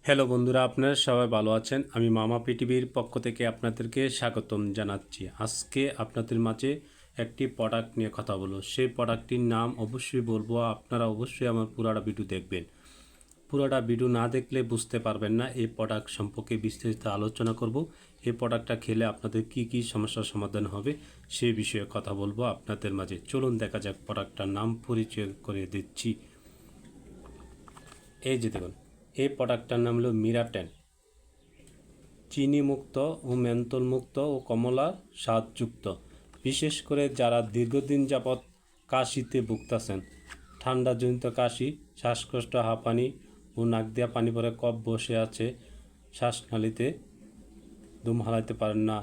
Hello বন্ধুরা, আপনারা সবাই ভালো আছেন। আমি মামা পৃথিবীর পক্ষ থেকে আপনাদেরকে স্বাগতম জানাচ্ছি। আজকে আপনাদের মাঝে একটি প্রোডাক্ট নিয়ে কথা বলবো। সেই প্রোডাক্টটির নাম অবশ্যই বলবো, আপনারা অবশ্যই আমার পুরাটা ভিডিও দেখবেন। পুরোটা ভিডিও না দেখলে বুঝতে পারবেন না। এই প্রোডাক্ট সম্পর্কে বিস্তারিত আলোচনা করব। এই প্রোডাক্টটা খেলে আপনাদের কি কি সমস্যার সমাধান হবে সেই বিষয়ে কথা বলবো আপনাদের মাঝে। চলুন দেখা যাক, প্রোডাক্টটার নাম পরিচয় করে দিচ্ছি। এই যে দেখুন, এই প্রোডাক্টটার নাম হলো মিরাটেন। চিনি মুক্ত ও মেন্থল মুক্ত ও কমলা স্বাদযুক্ত। বিশেষ করে যারা দীর্ঘদিন যাবৎ কাশিতে ভুগতেছেন, ঠান্ডাজনিত কাশি, শ্বাসকষ্ট, হাঁপানি ও নাক দিয়া পানি পরে কফ বসে আছে, শ্বাসনালীতে দম হালাইতে পারেন না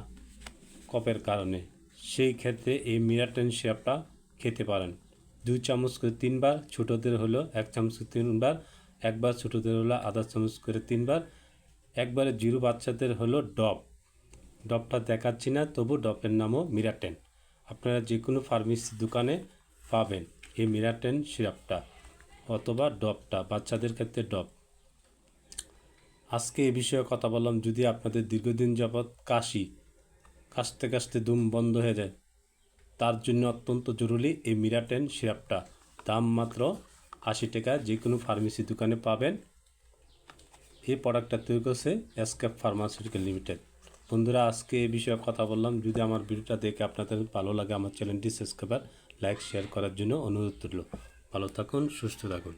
কফের কারণে, সেই ক্ষেত্রে এই মিরাটেন সিরাপটা খেতে পারেন। 2 চামচ করে 3 বার, ছোটোদের হলো 1 চামচ করে 3 বার, একবার ছোটোদের হলো আধা চামচ করে 3 বার, একবারে জিরো বাচ্চাদের হলো ডবটা দেখাচ্ছি না, তবু ডবের নামও মিরাটেন। আপনারা যে কোনো ফার্মেসি দোকানে পাবেন এই মিরাটেন সিরাপটা অথবা ডবটা, বাচ্চাদের ক্ষেত্রে ডব। আজকে এই বিষয়ে কথা বললাম। যদি আপনাদের দীর্ঘদিন যাবৎ কাশতে কাশতে দম বন্ধ হয়ে যায়, তার জন্য অত্যন্ত জরুরি এই মিরাটেন সিরাপটা। দাম মাত্র 80 টাকা, যে কোনো ফার্মেসি দোকানে পাবেন। এই প্রোডাক্টটা তৈরি করছে এসকেপ ফার্মাসিউটিক্যাল লিমিটেড। বন্ধুরা, আজকে এই বিষয়ে কথা বললাম। যদি আমার ভিডিওটা দেখে আপনাদের ভালো লাগে, আমার চ্যানেলটি সাবস্ক্রাইব, লাইক, শেয়ার করার জন্য অনুরোধ রইল। ভালো থাকুন, সুস্থ থাকুন।